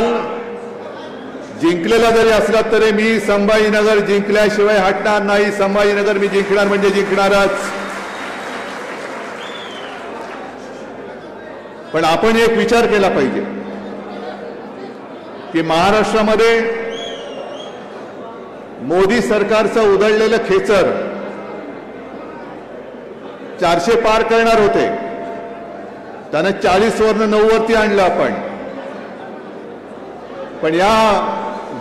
निकाल जिंकलेला जरी असला तरी मी संभाजीनगर जिंकल्याशिवाय हटणार नाही. संभाजीनगर मी जिंकणार म्हणजे जिंकणारच. पण आपण एक विचार केला पाहिजे की महाराष्ट्रामध्ये मोदी सरकारचं उधळलेलं खेचर 400 पार करणार होते, त्यानं 40 वरनं 9 वरती आणलं आपण. पण या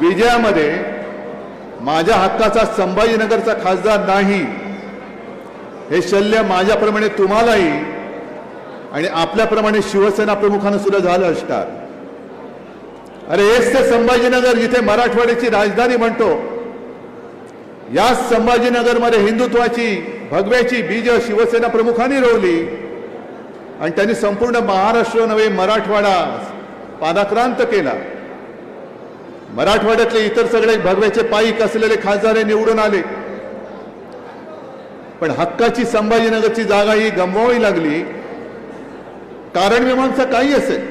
विजयामध्ये माझ्या हक्काचा संभाजीनगरचा खासदार नाही हे शल्य माझ्याप्रमाणे तुम्हालाही आणि आपल्याप्रमाणे शिवसेना प्रमुखांना सुद्धा झालं असणार. अरे हेच ते संभाजीनगर जिथे मराठवाड्याची राजधानी म्हणतो, या संभाजीनगरमध्ये हिंदुत्वाची भगव्याची बीज शिवसेना प्रमुखांनी रोवली आणि त्यांनी संपूर्ण महाराष्ट्र नव्हे मराठवाडा पादाक्रांत केला. मराठवाड्यातले इतर सगळे भगव्याचे पाईक असलेले खासदार निवडून आले, पण हक्काची संभाजीनगरची जागा ही गमवावी लागली. कारण मीमांसा काही असेल,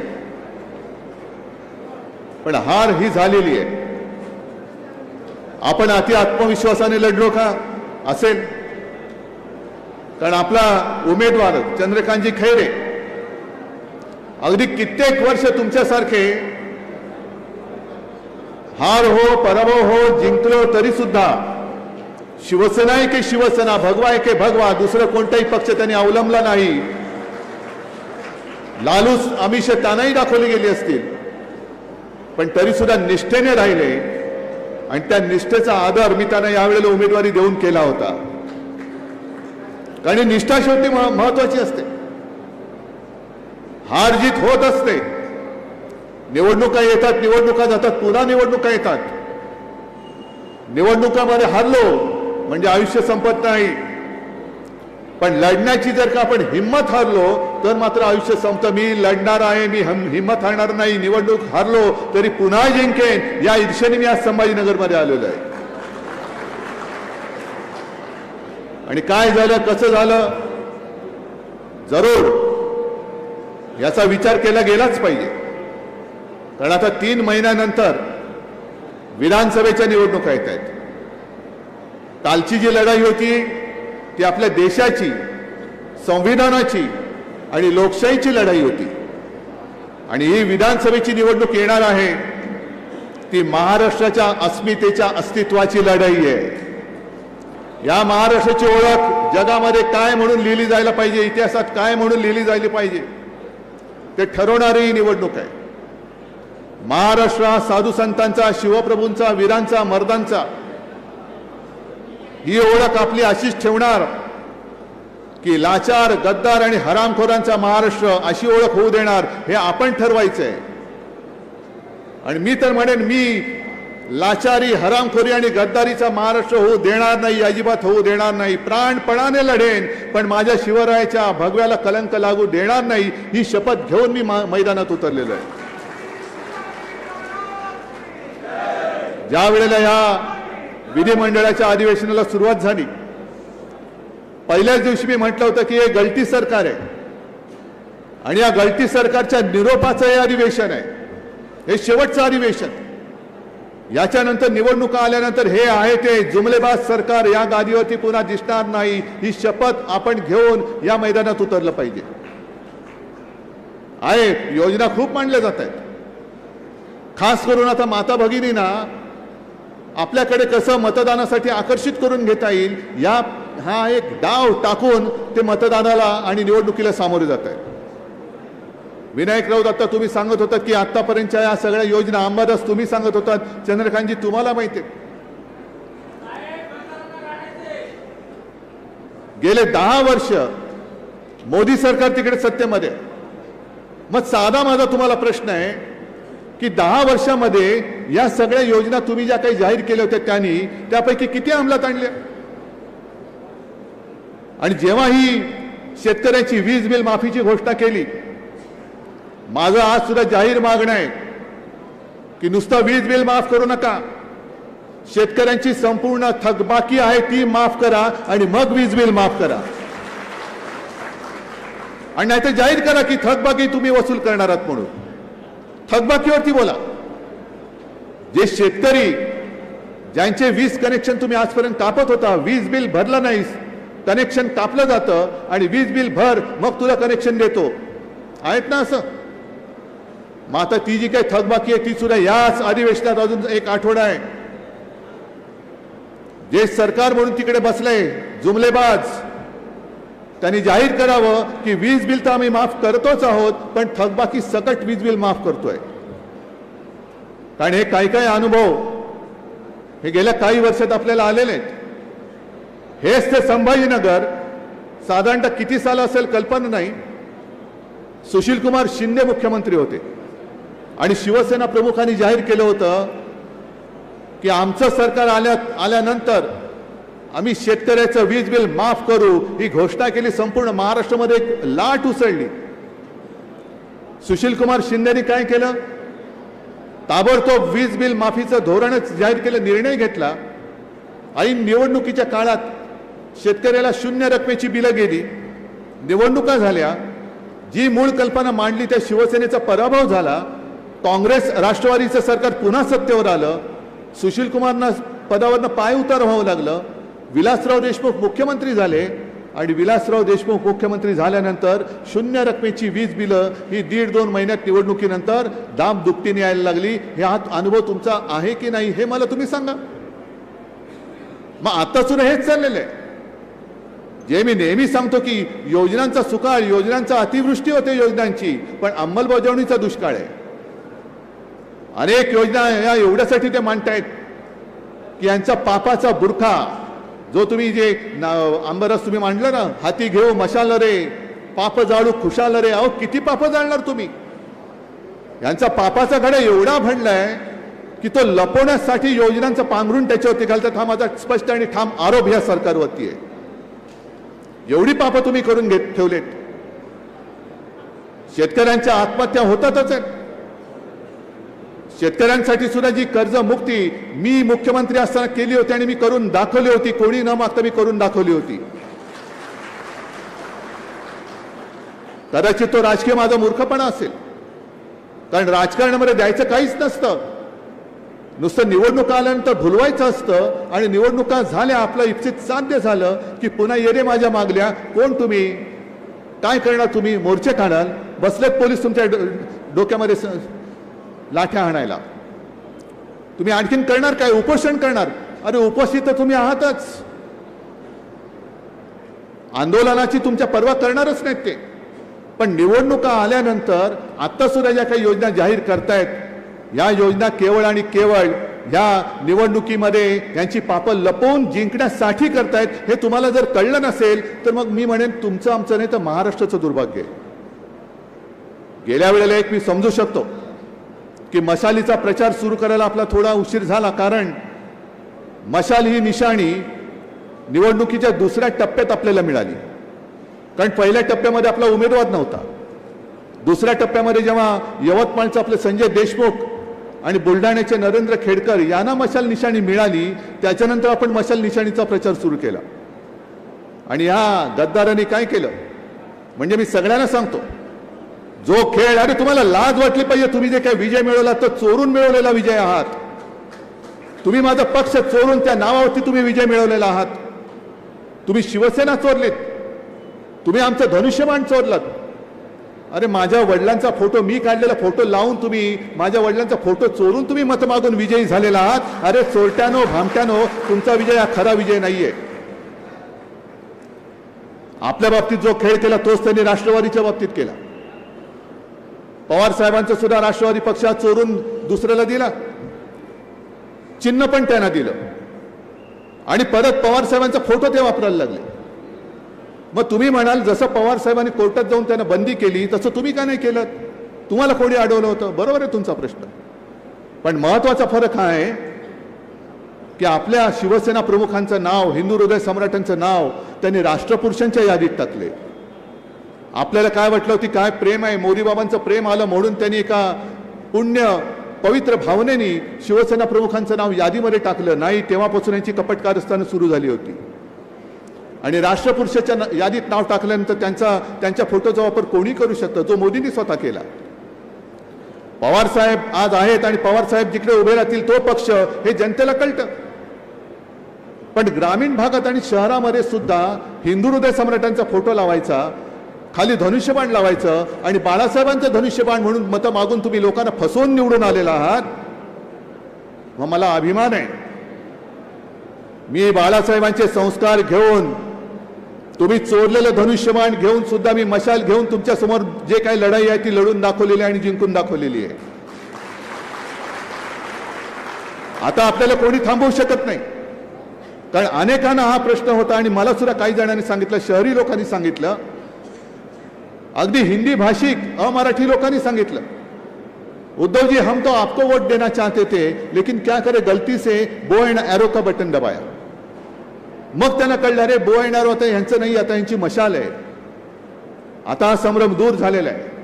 पण हार ही झालेली आहे. आपण अति आत्मविश्वासाने लढलो का? असेल. कारण आपला उमेदवार चंद्रकांतजी खैरे अगदी कित्येक वर्ष तुमच्यासारखे हार हो पराभव हो जिंकलो तरी सुद्धा शिवसेना आहे की शिवसेना, भगवा आहे की भगवा, दुसरं कोणताही पक्ष त्यांनी अवलंबला नाही. लालूच आमिष त्यांनाही दाखवली गेली असतील, पण तरी सुद्धा निष्ठेने राहिले आणि त्या निष्ठेचा आदर मी त्यांना यावेळेला उमेदवारी देऊन केला होता. कारण निष्ठा शेवटी महत्वाची असते. हार जीत होत असते. निवडणुका येतात, निवडणुका जातात, पुन्हा निवडणुका येतात. निवडणुकामध्ये हारलो म्हणजे आयुष्य संपत नाही, पण लढण्याची जर का आपण हिंमत हारलो तर मात्र आयुष्य संपतं. मी लढणार आहे, मी हिंमत हारणार नाही. निवडणूक हारलो तरी पुन्हा जिंकेन या ईर्षेने मी आज संभाजीनगरमध्ये आलेलो आहे. आणि काय झालं, कसं झालं, जरूर याचा विचार केला गेलाच पाहिजे. कारण आता 3 महिन्यानंतर विधानसभेच्या निवडणुका येत आहेत. कालची जी लढाई होती ती आपल्या देशाची, संविधानाची आणि लोकशाहीची लढाई होती. आणि ही विधानसभेची निवडणूक येणार आहे ती महाराष्ट्राच्या अस्मितेच्या अस्तित्वाची लढाई आहे. या महाराष्ट्राची ओळख जगामध्ये काय म्हणून लिहिली जायला पाहिजे, इतिहासात काय म्हणून लिहिली जायला पाहिजे ते ठरवणारी ही निवडणूक आहे. महाराष्ट्र हा साधू संतांचा, शिवप्रभूंचा, वीरांचा, मर्दांचा ही ओळख आपली अशीच ठेवणार की लाचार, गद्दार आणि हरामखोरांचा महाराष्ट्र अशी ओळख होऊ देणार हे आपण ठरवायचं आहे. आणि मी तर म्हणेन, मी लाचारी, हरामखोरी आणि गद्दारीचा महाराष्ट्र होऊ देणार नाही, अजिबात होऊ देणार नाही. प्राणपणाने लढेन, पण माझ्या शिवरायाच्या भगव्याला कलंक लागू देणार नाही ही शपथ घेऊन मी मैदानात उतरलेलो आहे. ज्या वेळेला या विधिमंडळाच्या अधिवेशनाला सुरुवात झाली, पहिल्याच दिवशी मी म्हटलं होतं की हे गलती सरकार आहे आणि या गलती सरकारच्या निरोपाचं हे अधिवेशन आहे, हे शेवटचं अधिवेशन. याच्यानंतर निवडणुका आल्यानंतर हे आहे ते जुमलेबाज सरकार या गादीवरती पुन्हा दिसणार नाही ही शपथ आपण घेऊन या मैदानात उतरलं पाहिजे. आहे योजना खूप मांडल्या जात आहेत. खास करून आता माता भगिनींना आपल्याकडे कसं मतदानासाठी आकर्षित करून घेता येईल हा एक डाव टाकून ते मतदानाला आणि निवडणुकीला सामोरे जात आहे. विनायक राऊत आता तुम्ही सांगत होतात की आतापर्यंतच्या या सगळ्या योजना अंबादास तुम्ही सांगत होतात, चंद्रकांतजी तुम्हाला माहिती आहे गेले 10 वर्ष मोदी सरकार तिकडे सत्तेमध्ये. मग साधा माझा तुम्हाला प्रश्न आहे की 10 वर्षामध्ये या सगळ्या योजना तुम्ही ज्या काही जाहीर केल्या होत्या त्यांनी त्यापैकी किती अंमलात आणल्या? आणि जेव्हा ही शेतकऱ्यांची वीज बिल माफीची घोषणा केली, माझं आज सुद्धा जाहीर मागणं आहे की नुसतं वीज बिल माफ करू नका, शेतकऱ्यांची संपूर्ण थकबाकी आहे ती माफ करा आणि मग वीज बिल माफ करा. आणि नाहीतर जाहीर करा की थकबाकी तुम्ही वसूल करणार आहात म्हणून. थकबाकीवरती बोला, जे शेतकरी ज्यांचे वीज कनेक्शन तुम्ही आजपर्यंत कापत होता, वीज बिल भरलं नाहीस, कनेक्शन कापलं जातं आणि वीज बिल भर मग तुला कनेक्शन देतो, आहेत ना असं? मग आता ती जी काही थकबाकी आहे ती सुद्धा याच अधिवेशनात अजून एक आठवडा आहे. जे सरकार म्हणून तिकडे बसलंय जुमलेबाज, त्यांनी जाहीर करावं की वीज बिल तर आम्ही माफ करतोच आहोत, पण थकबाकी सकट वीज बिल माफ करतोय. कारण हे काही काही अनुभव हे गेल्या काही वर्षात आपल्याला आलेले आहेत. हेच ते संभाजीनगर साधारणतः किती साल असेल कल्पना नाही, सुशील कुमार शिंदे मुख्यमंत्री होते आणि शिवसेना प्रमुखांनी जाहीर केलं होतं की आमचं सरकार आल्यानंतर आम्ही शेतकऱ्याचं वीज बिल माफ करू, ही घोषणा केली. संपूर्ण महाराष्ट्रामध्ये एक लाट उसळली. सुशील कुमार शिंदेनी काय केलं? ताबडतोब वीज बिल माफीचं धोरणच जाहीर केलं, निर्णय घेतला. ऐन निवडणुकीच्या काळात शेतकऱ्याला शून्य रकमेची बिलं गेली, निवडणुका झाल्या. जी मूळ कल्पना मांडली त्या शिवसेनेचा पराभव झाला. काँग्रेस राष्ट्रवादीचं सरकार पुन्हा सत्तेवर आलं. सुशील कुमारना पदावरनं पाय उतार व्हावं लागलं. विलासराव देशमुख मुख्यमंत्री झाले आणि विलासराव देशमुख मुख्यमंत्री झाल्यानंतर शून्य रकमेची वीज बिलं ही 1.5-2 महिन्यात निवडणुकीनंतर दाम दुपटीने यायला लागली. हे अनुभव तुमचा आहे की नाही हे मला तुम्ही सांगा. मग आता सुद्धा हेच चाललेलं आहे. जे मी नेहमी सांगतो की योजनांचा सुकाळ, योजनांचा अतिवृष्टी होते योजनांची, पण अंमलबजावणीचा दुष्काळ आहे. अनेक योजना या एवढ्यासाठी ते मांडतायत की यांचा पापाचा बुरखा जो तुम्ही जे आंबरस तुम्ही मांडलं ना, हाती घेऊ मशाल रे पाप जाळू खुशाल रे. अहो किती पाप जाळणार तुम्ही? यांचा पापाचा घडा एवढा भरलाय की तो लपवण्यासाठी योजनांचं पांघरून त्याच्यावरती घालतात. हा माझा स्पष्ट आणि ठाम आरोप या सरकारवरती आहे. एवढी पापं तुम्ही करून ठेवलेत. शेतकऱ्यांच्या आत्महत्या होतातच आहेत. शेतकऱ्यांसाठी सुद्धा जी कर्जमुक्ती मी मुख्यमंत्री असताना केली होती आणि मी करून दाखवली होती, कोणी न मागता मी करून दाखवली होती. कदाचित तो राजकीय माझा मूर्खपणा असेल, कारण राजकारणामध्ये द्यायचं काहीच नसतं. नुसतं निवडणुका आल्यानंतर भुलवायचं असतं आणि निवडणुका झाल्या, आपलं इच्छित साध्य झालं की पुन्हा येणे माझ्या मागल्या. कोण तुम्ही? काय करणार तुम्ही? मोर्चे काढाल, बसलेत पोलीस तुमच्या डोक्यामध्ये लाठ्या आणायला. तुम्ही आणखीन करणार काय? उपोषण करणार? अरे उपोषित तर तुम्ही आहातच. आंदोलनाची तुमच्या पर्वा करणारच नाहीत ते. पण निवडणुका आल्यानंतर आता सुद्धा ज्या काही योजना जाहीर करतायत, या योजना केवळ आणि केवळ या निवडणुकीमध्ये यांची पापं लपवून जिंकण्यासाठी करतायत. हे तुम्हाला जर कळलं नसेल तर मग मी म्हणेन तुमचं आमचं नाही तर महाराष्ट्राचं दुर्भाग्य आहे. गेल्या वेळेला एक मी समजू शकतो की मशालीचा प्रचार सुरू करायला आपला थोडा उशीर झाला, कारण मशाल ही निशाणी निवडणुकीच्या दुसऱ्या टप्प्यात आपल्याला मिळाली. कारण पहिल्या टप्प्यामध्ये आपला उमेदवार नव्हता. दुसऱ्या टप्प्यामध्ये जेव्हा यवतमाळचे आपले संजय देशमुख आणि बुलढाण्याचे नरेंद्र खेडकर यांना मशाल निशाणी मिळाली, त्याच्यानंतर आपण मशाल निशाणीचा प्रचार सुरू केला. आणि ह्या गद्दारांनी काय केलं म्हणजे मी सगळ्यांना सांगतो, जो खेळ, अरे तुम्हाला लाज वाटली पाहिजे. तुम्ही जे काही विजय मिळवला तो चोरून मिळवलेला विजय आहात. तुम्ही माझा पक्ष चोरून त्या नावावरती तुम्ही विजय मिळवलेला आहात. तुम्ही शिवसेना चोरलीत, तुम्ही आमचं धनुष्यबाण चोरलात. अरे माझ्या वडिलांचा फोटो, मी काढलेला फोटो लावून तुम्ही माझ्या वडिलांचा फोटो चोरून तुम्ही मत मागून विजयी झालेला आहात. अरे चोरट्यानो भामट्यानो, तुमचा विजय हा खरा विजय नाहीये. आपल्या बाबतीत जो खेळ केला तोच त्यांनी राष्ट्रवादीच्या बाबतीत केला. पवार साहेबांचं सुद्धा राष्ट्रवादी पक्षात चोरून दुसऱ्याला दिला, चिन्ह पण त्यांना दिलं आणि परत पवार साहेबांचा फोटो ते वापरायला लागले. मग तुम्ही म्हणाल जसं पवार साहेबांनी कोर्टात जाऊन त्यांना बंदी केली तसं तुम्ही का नाही केलं? तुम्हाला कोणी अडवलं होतं? बरोबर आहे तुमचा प्रश्न. पण महत्वाचा फरक हा आहे की आपल्या शिवसेना प्रमुखांचं नाव, हिंदू हृदय सम्राटांचं नाव त्यांनी राष्ट्रपुरुषांच्या यादीत टाकले. आपल्याला काय वाटलं होती काय प्रेम आहे, मोदीबाबांचं प्रेम आलं म्हणून त्यांनी एका पुण्य पवित्र भावनेने शिवसेना प्रमुखांचं नाव यादीमध्ये टाकलं नाही. तेव्हापासून यांची कपट कारस्थानं सुरू झाली होती आणि राष्ट्रपुरुषाच्या यादीत नाव टाकल्यानंतर त्यांच्या फोटोचा वापर कोणी करू शकतं, जो मोदींनी स्वतः केला. पवार साहेब आज आहेत आणि पवार साहेब जिकडे उभे राहतील तो पक्ष हे जनतेला कळतं. पण ग्रामीण भागात आणि शहरामध्ये सुद्धा हिंदू हृदय सम्राटांचा फोटो लावायचा, खाली धनुष्यबाण लावायचं आणि बाळासाहेबांचं धनुष्यबाण म्हणून मतं मागून तुम्ही लोकांना फसवून निवडून आलेला आहात. मग मला अभिमान आहे. मी बाळासाहेबांचे संस्कार घेऊन, तुम्ही चोरलेलं धनुष्यबाण घेऊन सुद्धा मी मशाल घेऊन तुमच्या समोर जे काही लढाई आहे ती लढून दाखवलेली आहे आणि जिंकून दाखवलेली आहे. आता आपल्याला कोणी थांबवू शकत नाही. कारण अनेकांना हा प्रश्न होता आणि मला सुद्धा काही जणांनी सांगितलं, शहरी लोकांनी सांगितलं, अगदी हिंदी भाषिक अमराठी लोकांनी सांगितलं, उद्धव जी हम तो आपको वोट देना चाहते थे लेकिन क्या करे गलती से बो एंड एरो का बटन दबाया. मग त्यांना कळलं रे बो एंड एरो आता यांचं नाही, आता यांची मशाल आहे. आता हा संभ्रम दूर झालेला आहे.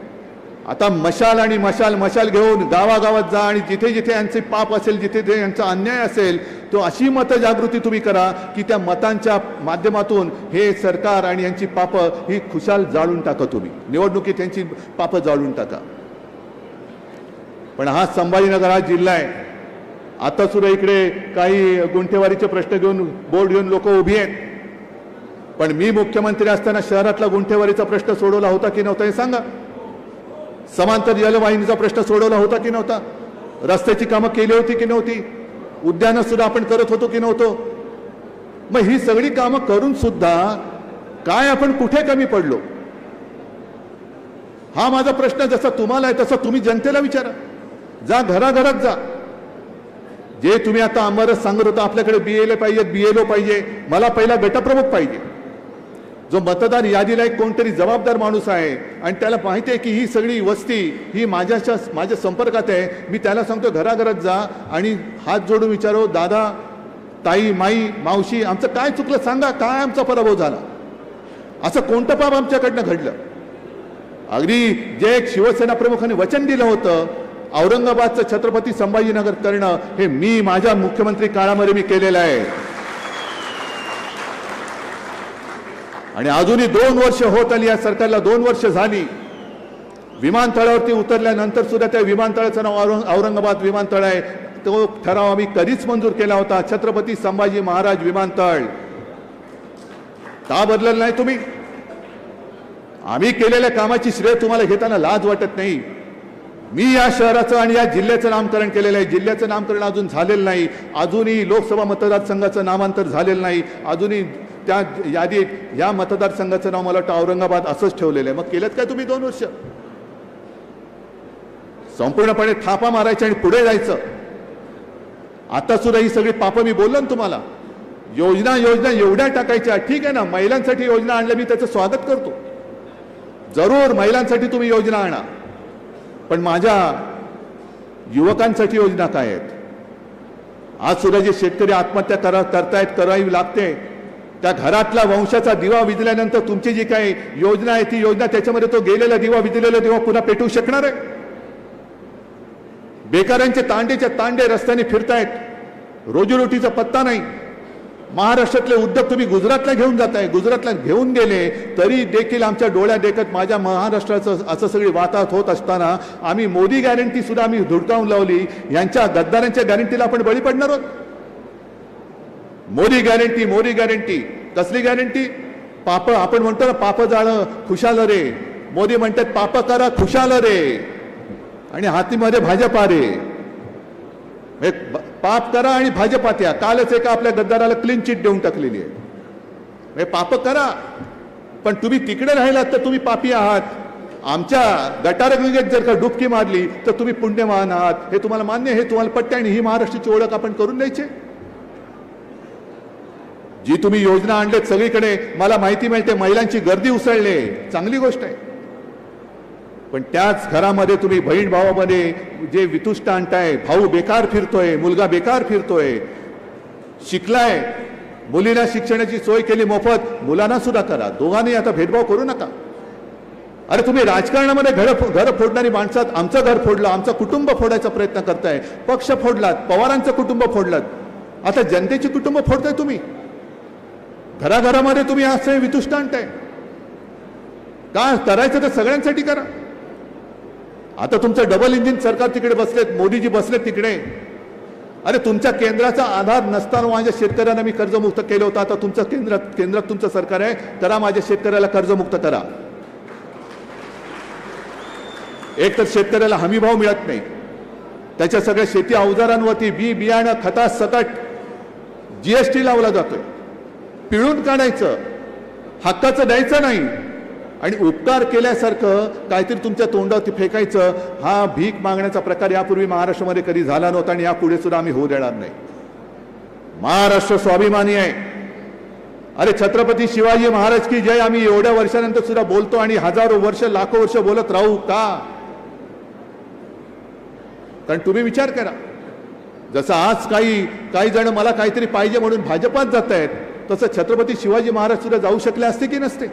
आता मशाल आणि मशाल घेऊन गावागावात जा आणि जिथे जिथे यांचे पाप असेल, जिथे जिथे यांचा अन्याय असेल, तो अशी मतजागृती तुम्ही करा की त्या मतांच्या माध्यमातून हे सरकार आणि यांची पापं ही खुशाल जाळून टाका. तुम्ही निवडणुकीत यांची पापं जाळून टाका. पण हा संभाजीनगर हा जिल्हा आहे. आता सुद्धा इकडे काही गुंठेवारीचे प्रश्न घेऊन बोर्ड घेऊन लोक उभी आहेत. पण मी मुख्यमंत्री असताना शहरातला गुंठेवारीचा प्रश्न सोडवला होता की नव्हता हे सांगा. समांतर जलवाहिनीचा प्रश्न सोडवला होता की नव्हता. रस्त्याची कामं केली होती की नव्हती. उद्यानं सुद्धा आपण करत होतो की नव्हतो. मग ही सगळी कामं करून सुद्धा काय आपण कुठे कमी पडलो, हा माझा प्रश्न जसा तुम्हाला आहे तसा तुम्ही जनतेला विचारा. जा घराघरात जा. जे तुम्ही आता आम्हाला सांगत होता आपल्याकडे BLA पाहिजेत, BLO पाहिजे, मला पहिला गटप्रमुख पाहिजे, जो मतदार यादीला एक कोणतरी जबाबदार माणूस आहे आणि त्याला माहिती आहे की ही सगळी वस्ती ही माझ्या संपर्कात आहे. मी त्याला सांगतो घराघरात जा आणि हात जोडून विचारो, दादा, ताई, माई, मावशी, आमचं काय चुकलं सांगा, काय आमचा पराभव झाला, असं कोणतं पाप आमच्याकडनं घडलं. अगदी जे एक शिवसेना प्रमुखांनी वचन दिलं होतं औरंगाबादचं छत्रपती संभाजीनगर करणं, हे मी माझ्या मुख्यमंत्री काळामध्ये मी केलेलं आहे. आणि अजूनही 2 वर्ष होत आली, या सरकारला 2 वर्ष झाली. विमानतळावरती उतरल्यानंतर सुद्धा त्या विमानतळाचं नाव औरंगाबाद विमानतळ आहे. तो ठराव आम्ही कधीच मंजूर केला होता, छत्रपती संभाजी महाराज विमानतळ. का बदललं नाही तुम्ही? आम्ही केलेल्या कामाची श्रेय तुम्हाला घेताना लाज वाटत नाही? मी या शहराचं आणि या जिल्ह्याचं नामकरण केलेलं आहे. जिल्ह्याचं नामकरण अजून झालेलं नाही. अजूनही लोकसभा मतदारसंघाचं नामांतर झालेलं नाही. अजूनही त्या यादीत या मतदारसंघाचं नाव मला वाटतं औरंगाबाद असंच ठेवलेलं आहे. मग केलं काय तुम्ही 2 वर्ष? संपूर्णपणे थापा मारायच्या आणि पुढे जायचं. आता सुद्धा ही सगळी पापं मी बोललो ना तुम्हाला. योजना एवढ्या टाकायच्या. ठीक आहे ना, महिलांसाठी योजना आणल्या, मी त्याचं स्वागत करतो. जरूर महिलांसाठी तुम्ही योजना आणा, पण माझ्या युवकांसाठी योजना काय आहेत? आज सुद्धा जे शेतकरी आत्महत्या करतायत, करावी लागते, त्या घरातला वंशाचा दिवा विझल्यानंतर तुमची जी काही योजना आहे ती योजना त्याच्यामध्ये तो गेलेला दिवा, विझलेला दिवा पुन्हा पेटवू शकणार आहे? बेकारांचे तांडेच्या तांडे रस्त्याने फिरतायत, रोजीरोटीचा पत्ता नाही. महाराष्ट्रातले उद्योग तुम्ही गुजरातला घेऊन जाताय. गुजरातला घेऊन गेले तरी देखील आमच्या डोळ्या देखत माझ्या महाराष्ट्राचं असं सगळी वाताहत होत असताना आम्ही मोदी गॅरंटी सुद्धा आम्ही धुडकावून लावली. यांच्या गद्दारांच्या गॅरंटीला आपण बळी पडणार आहोत. मोदी गॅरंटी कसली गॅरंटी? पाप, आपण म्हणतो ना पाप जाळं खुशाल रे. मोदी म्हणतात पाप करा खुशाल रे आणि हातीमध्ये भाजपा रे. पाप करा आणि भाजपात या. कालच एका आपल्या गद्दाराला क्लीन चिट देऊन टाकलेली आहे. पाप करा, पण तुम्ही तिकडे राहिलात तर तुम्ही पापी आहात. आमच्या गटारगंगेत जर का डुबकी मारली तर तुम्ही पुण्यवान आहात. हे तुम्हाला मान्य, हे तुम्हाला पटते आणि ही महाराष्ट्राची ओळख आपण करून द्यायची. जी तुम्ही योजना आणलेत सगळीकडे, मला माहिती मिळते महिलांची गर्दी उसळले, चांगली गोष्ट आहे. पण त्याच घरामध्ये तुम्ही बहीण भावामध्ये जे वितुष्ट आणताय, भाऊ बेकार फिरतोय, मुलगा बेकार फिरतोय, शिकलाय, मुलीला शिक्षणाची सोय केली मोफत, मुलांना सुद्धा करा. दोघांनी आता भेदभाव करू नका. अरे तुम्ही राजकारणामध्ये घर फोडणारी माणसात आमचं घर फोडलं, आमचं कुटुंब फोडायचा प्रयत्न करताय. पक्ष फोडलात, पवारांचं कुटुंब फोडलात, आता जनतेची कुटुंब फोडताय तुम्ही. घराघरामध्ये तुम्ही असं वितुष्ट आणताय. का करायचं तर सगळ्यांसाठी करा. आता तुमचं डबल इंजिन सरकार तिकडे बसलेत, मोदीजी बसलेत तिकडे. अरे तुमच्या केंद्राचा आधार नसताना माझ्या शेतकऱ्यांना मी कर्जमुक्त केलं होतं. आता तुमचं केंद्रात तुमचं सरकार आहे, करा माझ्या शेतकऱ्याला कर्जमुक्त करा. एक तर शेतकऱ्याला हमी भाव मिळत नाही, त्याच्या सगळ्या शेती अवजारांवरती बियाणं खतासकट जीएसटी लावला जातोय. पिळून काढायचं, हक्काचं द्यायचं नाही आणि उपकार केल्यासारखं काहीतरी तुमच्या तोंडावरती फेकायचं. हा भीक मागण्याचा प्रकार यापूर्वी महाराष्ट्रामध्ये कधी झाला नव्हता आणि यापुढे सुद्धा आम्ही होऊ देणार नाही. महाराष्ट्र स्वाभिमानी आहे. अरे छत्रपती शिवाजी महाराज की जय आम्ही एवढ्या वर्षानंतर सुद्धा बोलतो आणि हजारो वर्ष लाखो वर्ष बोलत राहू का? कारण तुम्ही विचार करा, जसं आज काही जण मला काहीतरी पाहिजे म्हणून भाजपात जात आहेत, तसं छत्रपती शिवाजी महाराज सुद्धा जाऊ शकले असते की नसते?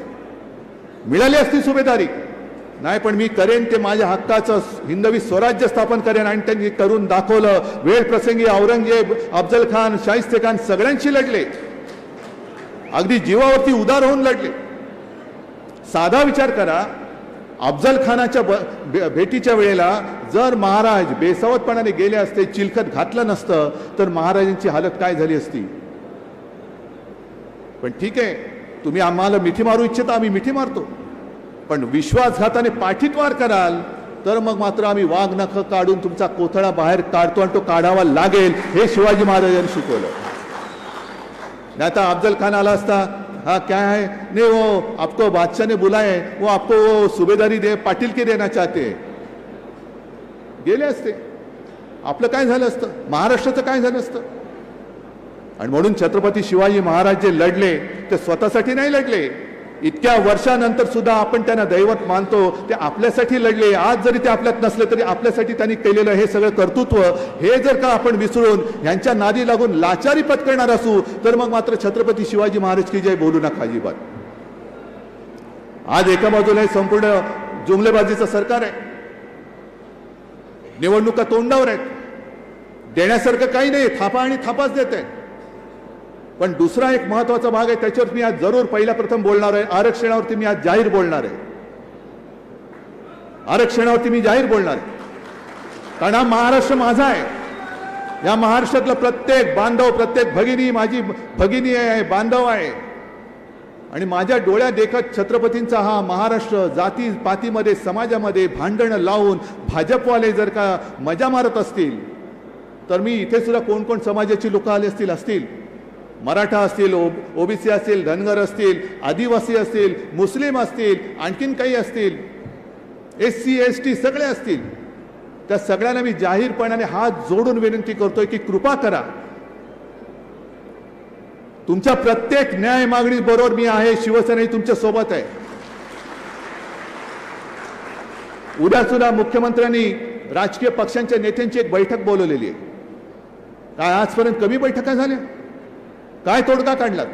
मिळाली असती सुभेदारी? नाही, पण मी करेन ते माझ्या हक्काचं हिंदवी स्वराज्य स्थापन करेन. आणि त्यांनी करून दाखवलं. वेळ प्रसंगी औरंगजेब, अफजल खान, शाहिस्ते खान सगळ्यांशी लढले, अगदी जीवावरती उदार होऊन लढले. साधा विचार करा, अफजल खानाच्या भेटीच्या वेळेला जर महाराज बेसावतपणाने गेले असते, चिलखत घातलं नसतं, तर महाराजांची हालत काय झाली असती? पण ठीक आहे, तुम्ही आम्हाला मिठी मारू इच्छिता, आम्ही मिठी मारतो. पण विश्वासघाताने पाठीत वार कराल तर मग मात्र आम्ही वाघ नख काढून तुमचा कोथळा बाहेर काढतो आणि तो काढावा लागेल. हे शिवाजी महाराजांनी शिकवलं. नाही तर अफजल खान आला असता, हाँ क्या है, नहीं वो आपको बादशाह ने बुलाए, वो आपको वो सूबेदारी दे, पाटील की देना चाहते, गेले असते. आपलं काय झालं असतं? महाराष्ट्राचं काय झालं असतं? आणि म्हणून छत्रपती शिवाजी महाराज जे लढले ते स्वतःसाठी नाही लढले. इतक्या वर्षानंतर सुद्धा आपण त्यांना दैवत मानतो. ते आपल्यासाठी लढले. आज जरी ते आपल्यात नसले तरी आपल्यासाठी त्यांनी केलेलं हे सगळं कर्तृत्व, हे जर का आपण विसरून ह्यांच्या नादी लागून लाचारी पत्करणार असू तर मग मात्र छत्रपती शिवाजी महाराज की जय बोलू नका अजिबात. आज एका बाजूला संपूर्ण जुमलेबाजीचं सरकार आहे, निवडणुका तोंडावर आहेत, देण्यासारखं काही नाही, थापा आणि थापाच देत आहे. पण दुसरा एक महत्वाचा भाग आहे, त्याच्यावर मी आज जरूर पहिला प्रथम बोलणार आहे. आरक्षणावरती मी आज जाहीर बोलणार आहे. आरक्षणावरती मी जाहीर बोलणार आहे. कारण हा महाराष्ट्र माझा आहे. या महाराष्ट्रातला प्रत्येक बांधव, प्रत्येक भगिनी माझी भगिनी आहे, बांधव आहे. आणि माझ्या डोळ्यात देखत छत्रपतींचा हा महाराष्ट्र जाती पातीमध्ये समाजामध्ये भांडणं लावून भाजपवाले जर का मजा मारत असतील तर मी इथे सुद्धा कोण कोण समाजाची लोक आले असतील, मराठा असतील, ओबीसी असतील, धनगर असतील, आदिवासी असतील, मुस्लिम असतील, आणखीन काही असतील, SC ST सगळे असतील, त्या सगळ्यांना मी जाहीरपणाने हात जोडून विनंती करतोय की कृपा करा, तुमच्या प्रत्येक न्याय मागणी बरोबर मी आहे. शिवसेना तुमच्या सोबत आहे. उद्या सुद्धा मुख्यमंत्र्यांनी राजकीय पक्षांच्या नेत्यांची एक बैठक बोलवलेली आहे. काय आजपर्यंत कमी बैठका झाल्या? काय तोडगा काढलात?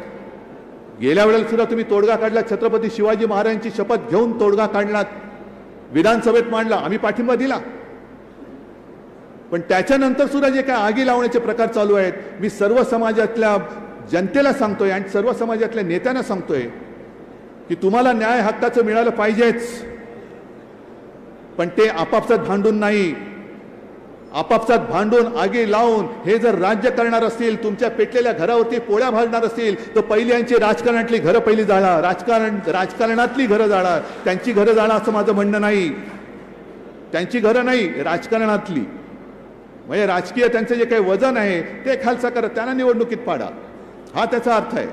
गेल्या वेळेला सुद्धा तुम्ही तोडगा काढला. छत्रपती शिवाजी महाराजांची शपथ घेऊन तोडगा काढलात, विधानसभेत मांडला, आम्ही पाठिंबा दिला. पण त्याच्यानंतर सुद्धा जे काय आगी लावण्याचे प्रकार चालू आहेत, मी सर्व समाजातल्या जनतेला सांगतोय आणि सर्व समाजातल्या नेत्यांना सांगतोय की तुम्हाला न्याय हक्काचं मिळालं पाहिजेच, पण ते आपापसात भांडून नाही. आपापसात भांडून आगी लावून हे जर राज्य करणार असतील, तुमच्या पेटलेल्या घरावरती पोळ्या भाजणार असतील, तर पहिली यांची राजकारणातली घरं पहिली जाणार, राजकारणातली घरं जाणार. त्यांची घरं जाणार असं माझं म्हणणं नाही. त्यांची घरं नाही, राजकारणातली. म्हणजे राजकीय त्यांचं जे काही वजन आहे ते खालसा करत त्यांना निवडणुकीत पाडा, हा त्याचा अर्थ आहे.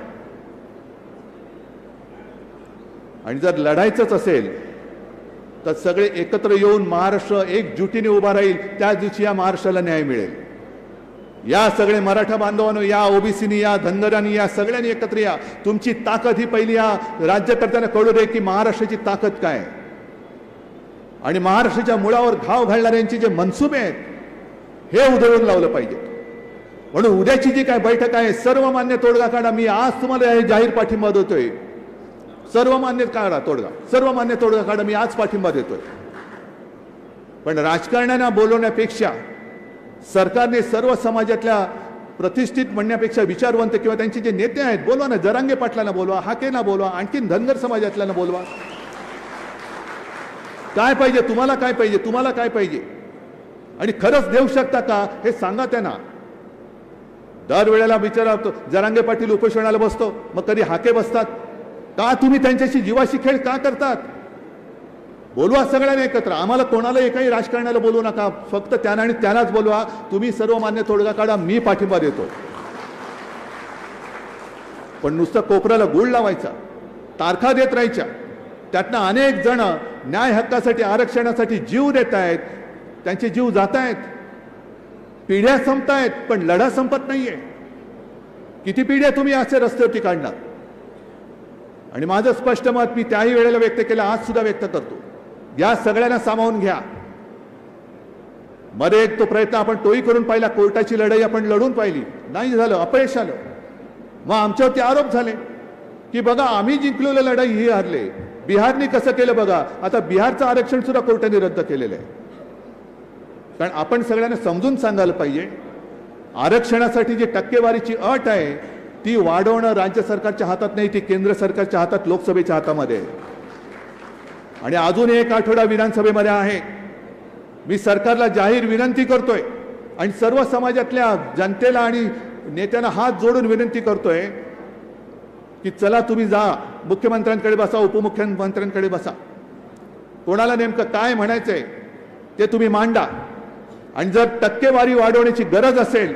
आणि जर लढायचंच असेल तर सगळे एकत्र येऊन महाराष्ट्र एकजुटीने उभा राहील, त्या दिवशी या महाराष्ट्राला न्याय मिळेल. या सगळे मराठा बांधवांनो, या ओबीसीनी, या धनगरांनी, या सगळ्यांनी एकत्र या. तुमची ताकद ही पहिली या राज्यकर्त्यांना कळू दे की महाराष्ट्राची ताकद काय. आणि महाराष्ट्राच्या मुळावर घाव घालणाऱ्यांचे जे मनसुबे आहेत हे उधळून लावलं पाहिजे. म्हणून उद्याची जी काय बैठक आहे, सर्वमान्य तोडगा काढा. मी आज तुम्हाला जाहीर पाठिंबा देतोय. सर्वमान्य काढा तोडगा, सर्वमान्य तोडगा काढा. मी आज पाठिंबा देतोय. पण राजकारण्यांना बोलवण्यापेक्षा सरकारने सर्व समाजातल्या प्रतिष्ठित म्हणण्यापेक्षा विचारवंत किंवा त्यांचे जे नेते आहेत बोलवा ना. जरांगे पाटलांना बोलवा, हाकेंना बोलवा, आणखीन धनगर समाजातल्यांना बोलवा. काय पाहिजे तुम्हाला, काय पाहिजे तुम्हाला, काय पाहिजे, आणि खरंच देऊ शकता का हे सांगा त्यांना. दरवेळेला विचारा जरांगे पाटील उपोषणाला बसतो, मग कधी हाके बसतात का? तुम्ही त्यांच्याशी जीवाशी खेळ का करतात? बोलवा सगळ्यांना एकत्र. आम्हाला कोणाला एकाही राजकारणाला बोलवू नका, फक्त त्यांना आणि त्यांनाच बोलवा. तुम्ही सर्वमान्य तोडगा काढा, मी पाठिंबा देतो. पण नुसतं कोपऱ्याला गुळ लावायचा, तारखा देत राहायच्या, त्यातनं अनेक जण न्याय हक्कासाठी, आरक्षणासाठी जीव देत आहेत, त्यांचे जीव जात आहेत, पिढ्या संपतायत, पण लढा संपत नाहीये. किती पिढ्या तुम्ही असे रस्त्यावरती काढणार? आणि माझं स्पष्ट मत मी त्याही वेळेला व्यक्त केलं, आज सुद्धा व्यक्त करतो. या सगळ्यांना सामावून घ्या. मध्ये एक तो प्रयत्न आपण तोही करून पाहिला, कोर्टाची लढाई आपण लढून पाहिली, नाही झालं, अपयश आलं. मग आमच्यावरती आरोप झाले की बघा आम्ही जिंकलेलं लढाई ही हारले. बिहारने कसं केलं बघा, आता बिहारचं आरक्षण सुद्धा कोर्टाने रद्द केलेलं आहे. कारण आपण सगळ्यांना समजून सांगायला पाहिजे, आरक्षणासाठी जी टक्केवारीची अट आहे ती वाढवणं राज्य सरकारच्या हातात नाही, ती केंद्र सरकारच्या हातात, लोकसभेच्या हातामध्ये. आणि अजून एक आठवडा विधानसभेमध्ये आहे. मी सरकारला जाहीर विनंती करतोय आणि सर्व समाजातल्या जनतेला आणि नेत्यांना हात जोडून विनंती करतोय की चला तुम्ही जा, मुख्यमंत्र्यांकडे बसा, उपमुख्यमंत्र्यांकडे बसा, कोणाला नेमकं काय म्हणायचंय ते तुम्ही मांडा. आणि जर टक्केवारी वाढवण्याची गरज असेल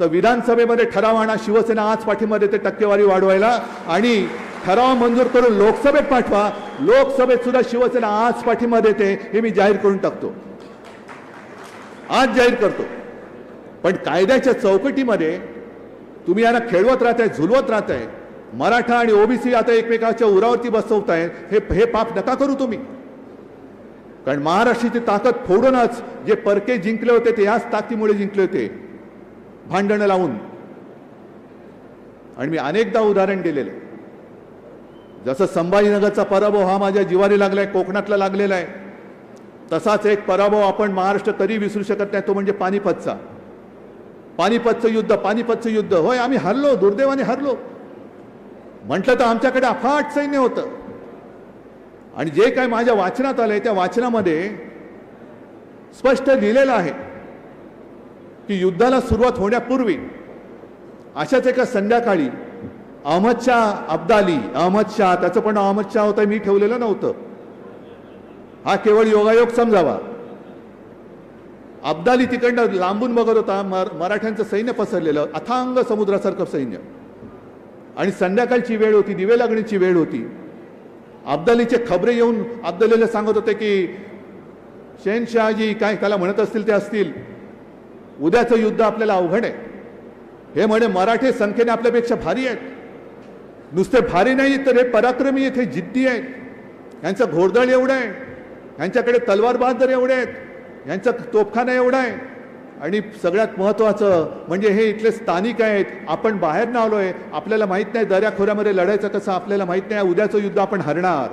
तर विधानसभेमध्ये ठराव आणा. शिवसेना आज पाठिंबा देते टक्केवारी वाढवायला, आणि ठराव मंजूर करून लोकसभेत पाठवा. लोकसभेत सुद्धा शिवसेना आज पाठिंबा देते, हे मी जाहीर करून टाकतो, आज जाहीर करतो. पण कायद्याच्या चौकटीमध्ये तुम्ही यांना खेळवत राहताय, झुलवत राहताय. मराठा आणि ओबीसी आता एकमेकाच्या उरावरती बसवताय. हे पाप नका करू तुम्ही. कारण महाराष्ट्राची ताकद फोडूनच जे परके जिंकले होते ते याच ताकदीमुळे जिंकले होते, भांडणं लावून. आणि मी अनेकदा उदाहरण दिलेलं आहे. जसं संभाजीनगरचा पराभव हा माझ्या जिवारी लागलाय, कोकणातला लागलेला आहे, तसाच एक पराभव आपण महाराष्ट्र कधी विसरू शकत नाही, तो म्हणजे पानिपतचा. पानिपतचं युद्ध. होय, आम्ही हरलो, दुर्दैवाने हरलो. म्हटलं तर आमच्याकडे अफाट सैन्य होतं. आणि जे काय माझ्या वाचनात आलंय त्या वाचनामध्ये स्पष्ट लिहिलेलं आहे की युद्धाला सुरुवात होण्यापूर्वी अशाच एका संध्याकाळी अहमद शाह, त्याचं पण अहमद शाह होतं, मी ठेवलेलं नव्हतं, हा केवळ योगायोग समजावा. अब्दाली तिकडनं लांबून बघत होता, मराठ्यांचं सैन्य पसरलेलं, अथांग समुद्रासारखं सैन्य. आणि संध्याकाळची वेळ होती, दिवे लागण्याची वेळ होती. अब्दालीचे खबरे येऊन अब्दालीला सांगत होते की शहनशहाजी काय त्याला म्हणत असतील ते असतील, उद्याचं युद्ध आपल्याला अवघड आहे. हे म्हणे मराठे संख्येने आपल्यापेक्षा भारी आहेत. नुसते भारी नाही तर हे पराक्रमी आहेत, हे जिद्दी आहेत. यांचं घोडदळ एवढं आहे, यांच्याकडे तलवार बहादर एवढे आहेत, यांचा तोफखाना एवढा आहे. आणि सगळ्यात महत्त्वाचं म्हणजे हे इथले स्थानिक आहेत, आपण बाहेर न आलोय, आपल्याला माहित नाही दऱ्याखोऱ्यामध्ये लढायचं कसं, आपल्याला माहित नाही, उद्याचं युद्ध आपण हरणार.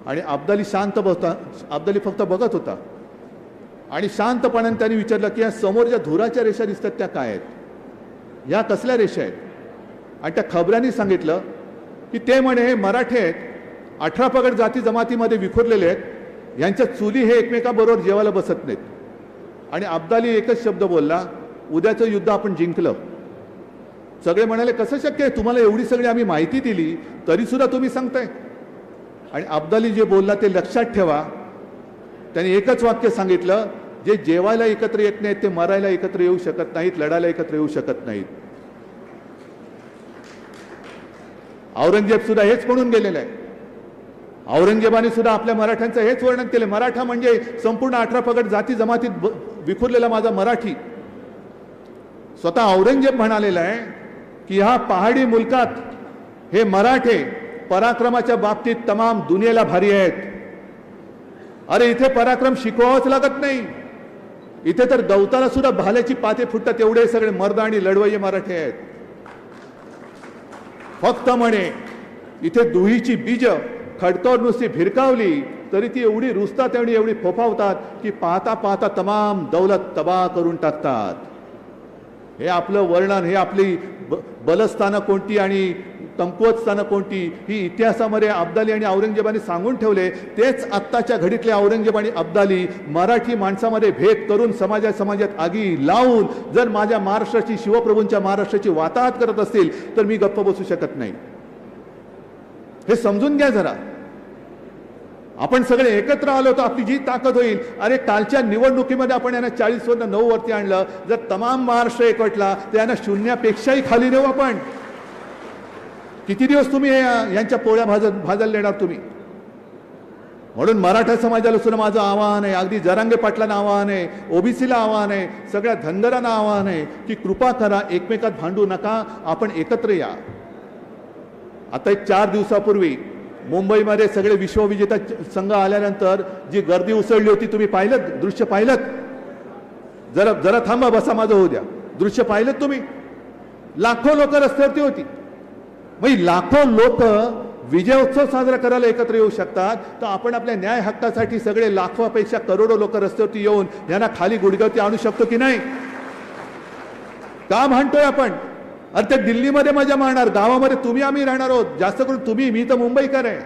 आणि अब्दाली शांत बसता, अब्दाली फक्त बघत होता. आणि शांतपणाने त्यांनी विचारलं की या समोर ज्या धुराच्या रेषा दिसतात त्या काय आहेत, ह्या कसल्या रेषा आहेत? आणि त्या खबऱ्यांनी सांगितलं की ते म्हणे हे मराठे आहेत, 18 पगड जाती जमातीमध्ये विखुरलेले आहेत, यांच्या चुली हे एकमेकाबरोबर जेवायला बसत नाहीत. आणि अब्दाली एकच शब्द बोलला, उद्याचं युद्ध आपण जिंकलं. सगळे म्हणाले कसं शक्य आहे, तुम्हाला एवढी सगळी आम्ही माहिती दिली तरी सुद्धा तुम्ही सांगताय. आणि अब्दाली जे बोलला ते लक्षात ठेवा. त्यांनी एकच वाक्य सांगितलं, जे जेवायला एकत्र येत नाहीत ते मरायला एकत्र येऊ शकत नाहीत, लढायला एकत्र येऊ शकत नाहीत. औरंगजेब सुद्धा हेच म्हणून गेलेलं आहे. औरंगजेबाने सुद्धा आपल्या मराठ्यांचं हेच वर्णन केलं. मराठा म्हणजे संपूर्ण 18 पगड जाती जमातीत विखुरलेला माझा मराठी. स्वतः औरंगजेब म्हणालेला आहे की ह्या पहाडी मुलकात हे मराठे पराक्रमाच्या बाबतीत तमाम दुनियेला भारी आहेत. अरे इथे पराक्रम शिकवावंच लागत नाही, इथे तर गवताला सुद्धा भाल्याची पाते फुटतात, एवढे सगळे मर्द आणि लढवय्ये मराठे आहेत. फक्त म्हणे इथे दुहीची बीज खडकावर नुसती भिरकावली तरी ती एवढी रुजतात आणि एवढी फोफावतात की पाहता पाहता तमाम दौलत तबाह करून टाकतात. हे आपलं वर्णन, हे आपली बलस्थानं कोणती आणि कमकुवत स्थानं कोणती, ही इतिहासामध्ये अब्दाली आणि औरंगजेबाने सांगून ठेवले. तेच आत्ताच्या घडीतले औरंगजेब आणि अब्दाली मराठी माणसामध्ये भेद करून समाजात आगी लावून जर माझ्या महाराष्ट्राची, शिवप्रभूंच्या महाराष्ट्राची वाताहत करत असतील तर मी गप्प बसू शकत नाही. हे समजून घ्या जरा. आपण सगळे एकत्र आलो तर आपली जी ताकद होईल. अरे कालच्या निवडणुकीमध्ये आपण यांना 40 वरून 9 वरती आणलं. जर तमाम महाराष्ट्र एकवटला तर यांना शून्यापेक्षाही खाली नेऊ आपण. किती दिवस तुम्ही यांच्या पोळ्या भाजायला देणार तुम्ही? म्हणून मराठा समाजाला सुद्धा माझं आवाहन आहे, अगदी जरांगे पाटलांना आवाहन आहे, ओबीसीला आवाहन आहे, सगळ्या धनगरांना आवाहन आहे की कृपा करा, एकमेकात भांडू नका, आपण एकत्र या. आता एक 4 दिवसापूर्वी मुंबईमध्ये सगळे विश्वविजेता संघ आल्यानंतर जी गर्दी उसळली होती, तुम्ही पाहिलं दृश्य? पाहिलं? जरा थांबा, बसा, माझं होऊ द्या. दृश्य पाहिलं तुम्ही? लाखो लोक रस्त्यावरती होती. मग लाखो लोक विजयोत्सव साजरा करायला एकत्र येऊ शकतात, तर आपण आपल्या न्याय हक्कासाठी सगळे लाखोपेक्षा करोडो लोक रस्त्यावरती येऊन यांना खाली गुडघ्यावरती आणू शकतो की नाही? का भांडतोय आपण? अरे ते दिल्लीमध्ये मजा मारणार, गावामध्ये तुम्ही आम्ही राहणार आहोत, जास्त करून तुम्ही, मी तर मुंबईकर आहे.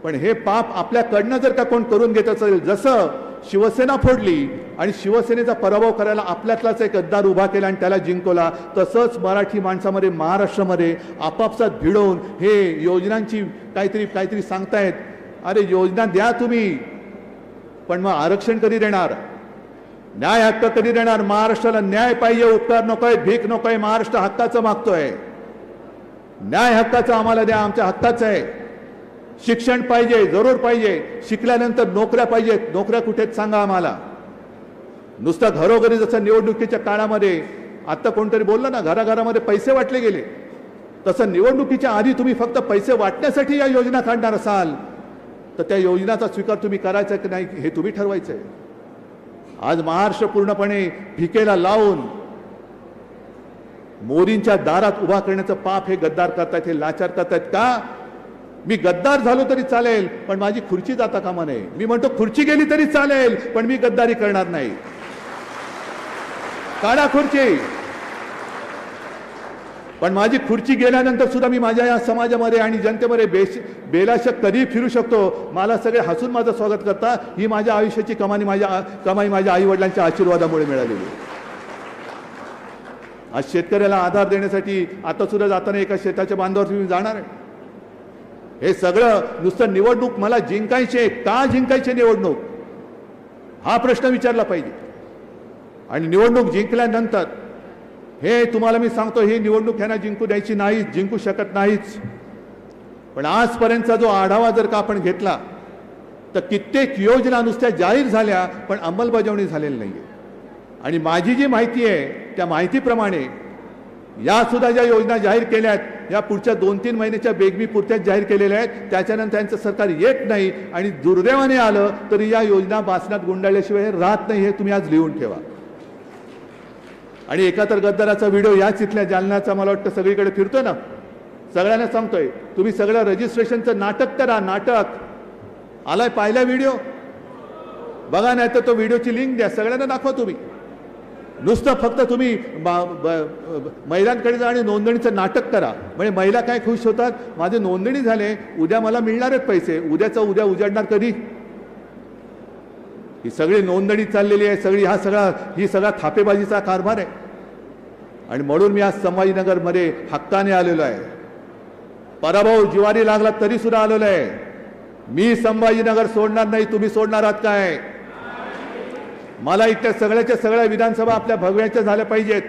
पण हे पाप आपल्याकडनं जर का कोण करून घेत असेल, जसं शिवसेना फोडली आणि शिवसेनेचा पराभव करायला आपल्यातलाच एक गद्दार उभा केला आणि त्याला जिंकवला, तसंच मराठी माणसामध्ये, महाराष्ट्रामध्ये आपापसात भिडवून हे योजनांची काहीतरी सांगतायत. अरे योजना द्या तुम्ही, पण मग आरक्षण कधी देणार? न्याय हक्क कधी देणार? महाराष्ट्राला न्याय पाहिजे, उपकार नकोय, भीक नकोय. महाराष्ट्र हक्काचं मागतोय. न्याय हक्काचं आम्हाला द्या, आमच्या हक्काचं आहे. शिक्षण पाहिजे, जरूर पाहिजे. शिकल्यानंतर नोकऱ्या पाहिजेत. नोकऱ्या कुठेच सांगा आम्हाला. नुसतं घरोघरी जसं निवडणुकीच्या काळामध्ये आता कोणतरी बोललं ना, घराघरामध्ये पैसे वाटले गेले, तसं निवडणुकीच्या आधी तुम्ही फक्त पैसे वाटण्यासाठी या योजना काढणार असाल तर त्या योजनाचा स्वीकार तुम्ही करायचा की नाही हे तुम्ही ठरवायचं आहे. आज महाराष्ट्र पूर्णपणे भिकेला लावून मोदींच्या दारात उभा करण्याचं पाप हे गद्दार करतायत, हे लाचार करतायत. का? मी गद्दार झालो तरी चालेल, पण माझी खुर्ची जाता कामा नये. मी म्हणतो खुर्ची गेली तरी चालेल, पण मी गद्दारी करणार नाही. काढा खुर्ची, पण माझी खुर्ची गेल्यानंतर सुद्धा मी माझ्या या समाजामध्ये आणि जनतेमध्ये बेलाशक कधी फिरू शकतो. मला सगळे हसून माझं स्वागत करता. ही माझ्या आयुष्याची कमाई माझ्या आई वडिलांच्या आशीर्वादामुळे मिळालेली. आज शेतकऱ्याला आधार देण्यासाठी आता सुद्धा जाताना एका शेताच्या बांधावर मी जाणार आहे. हे सगळं नुसतं निवडणूक मला जिंकायचे, का जिंकायचे निवडणूक हा प्रश्न विचारला पाहिजे. आणि निवडणूक जिंकल्यानंतर हे तुम्हाला मी सांगतो, ही निवडणूक ह्यांना जिंकू द्यायची नाही, जिंकू शकत नाहीच. पण आजपर्यंतचा जो आढावा जर का आपण घेतला तर कित्येक योजना नुसत्या जाहीर झाल्या पण अंमलबजावणी झालेली नाही. आणि माझी जी माहिती आहे त्या माहितीप्रमाणे या सुद्धा ज्या योजना जाहीर केल्या आहेत, या पुढच्या 2-3 महिन्याच्या बेगमी पुरत्याच जाहीर केलेल्या आहेत. त्याच्यानंतर त्यांचं सरकार येत नाही आणि दुर्दैवाने आलं तरी या योजना बासनात गुंडाळल्याशिवाय राहत नाही. हे तुम्ही आज लिहून ठेवा. आणि एका तर गद्दाराचा व्हिडिओ याच इथल्या जालन्याचा मला वाटतं सगळीकडे फिरतोय ना, सगळ्यांना सांगतोय तुम्ही सगळं रजिस्ट्रेशनचं नाटक करा. नाटक आलाय, पाहिला व्हिडिओ? बघा, नाही तर तो व्हिडिओची लिंक द्या, सगळ्यांना दाखवा. तुम्ही नुसतं फक्त तुम्ही महिलांकडे जा आणि नोंदणीचं नाटक करा. म्हणजे महिला काय खुश होतात, माझे नोंदणी झाले, उद्या मला मिळणार आहेत पैसे. उद्याचं उद्या उजाडणार कधी? ही सगळी नोंदणी चाललेली आहे, ही सगळा थापेबाजीचा कारभार आहे. आणि म्हणून मी आज संभाजीनगरमध्ये हक्काने आलेलो आहे. पराभव जिवारी लागला तरी सुद्धा आलेलो आहे. मी संभाजीनगर सोडणार नाही. तुम्ही सोडणार आहात काय? मला इथल्या सगळ्या विधानसभा आपल्या भगव्याच्या झाल्या पाहिजेत.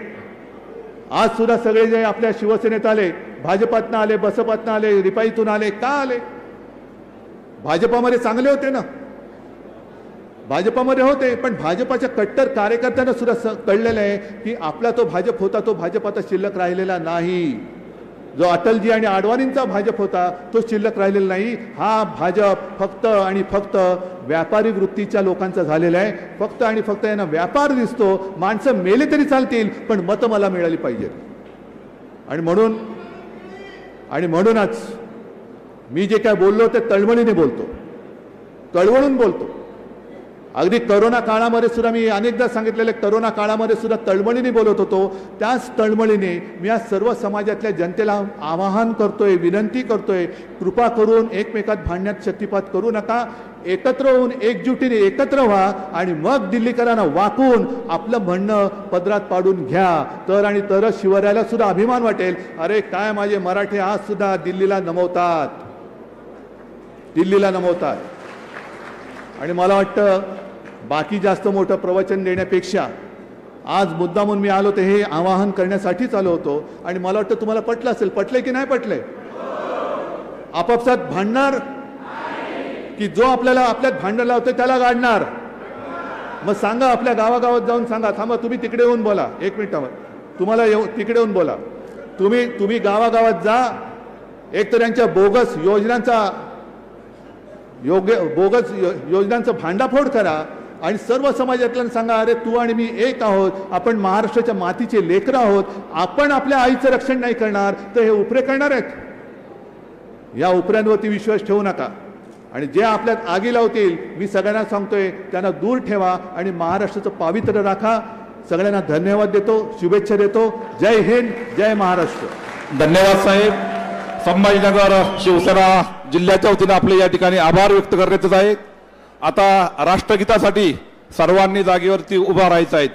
आज सुद्धा सगळे जे आपल्या शिवसेनेत आले, भाजपातनं आले, बसपातनं आले, रिपाईतून आले, का आले? भाजपामध्ये चांगले होते ना, भाजपामध्ये होते, पण भाजपाच्या कट्टर कार्यकर्त्यांना सुद्धा कळलेलं आहे की आपला तो भाजप होता, तो भाजप आता शिल्लक राहिलेला नाही. जो अटलजी आणि आडवाणींचा भाजप होता तो शिल्लक राहिलेला नाही. हा भाजप फक्त आणि फक्त व्यापारी वृत्तीच्या लोकांचा झालेला आहे. फक्त आणि फक्त यांना व्यापार दिसतो. माणसं मेले तरी चालतील पण मतं मला मिळाली पाहिजेत. आणि म्हणूनच मी जे काय बोललो ते तळमळीने बोलतो, कळवळून बोलतो. अगदी करोना काळामध्ये सुद्धा मी अनेकदा सांगितलेले, करोना काळामध्ये सुद्धा तळमळीने बोलत होतो. त्याच तळमळीने मी आज सर्व समाजातल्या जनतेला आवाहन करतोय, विनंती करतोय, कृपा करून एकमेकात भांडण्यात शक्तिपात करू नका. एकत्र होऊन एकजुटीने एकत्र व्हा आणि मग दिल्लीकरांना वाकून आपलं म्हणणं पदरात पाडून घ्या. तर आणि तरच शिवरायाला सुद्धा अभिमान वाटेल, अरे काय माझे मराठे आज सुद्धा दिल्लीला नमवतात, दिल्लीला नमवतात. आणि मला वाटतं बाकी जास्त मोठं प्रवचन देण्यापेक्षा आज मुद्दामून मी आलो ते हे आवाहन करण्यासाठीच आलो होतो. आणि मला वाटतं तुम्हाला पटलं असेल. पटले की नाही पटले? आपापसात भांडणार की जो आपल्यात भांडण लावतोय त्याला गाडणार? मग सांगा, आपल्या गावागावात जाऊन सांगा. थांबा, तुम्ही तिकडे येऊन बोला. एक मिनिटावर तुम्हाला तिकडे येऊन बोला. तुम्ही गावागावात जा. एक तर यांच्या बोगस योजनांचं भांडाफोड करा आणि सर्व समाजातल्यांना सांगा, अरे तू आणि मी एक आहोत, आपण महाराष्ट्राच्या मातीचे लेकरं आहोत. आपण आपल्या आईचं रक्षण नाही करणार तर हे उपरे करणार आहेत. या उपऱ्यांवरती विश्वास ठेवू नका. आणि जे आपल्यात आगी लावतील, मी सगळ्यांना सांगतोय, त्यांना दूर ठेवा आणि महाराष्ट्राचं पावित्र्य राखा. सगळ्यांना धन्यवाद देतो, शुभेच्छा देतो. जय हिंद, जय महाराष्ट्र. धन्यवाद साहेब. संभाजीनगर शिवसेना जिल्ह्याच्या वतीने आपले या ठिकाणी आभार व्यक्त करण्याचे आहेत. आता राष्ट्रगीतासाठी सर्वांनी जागेवरती उभा राहायचं आहे.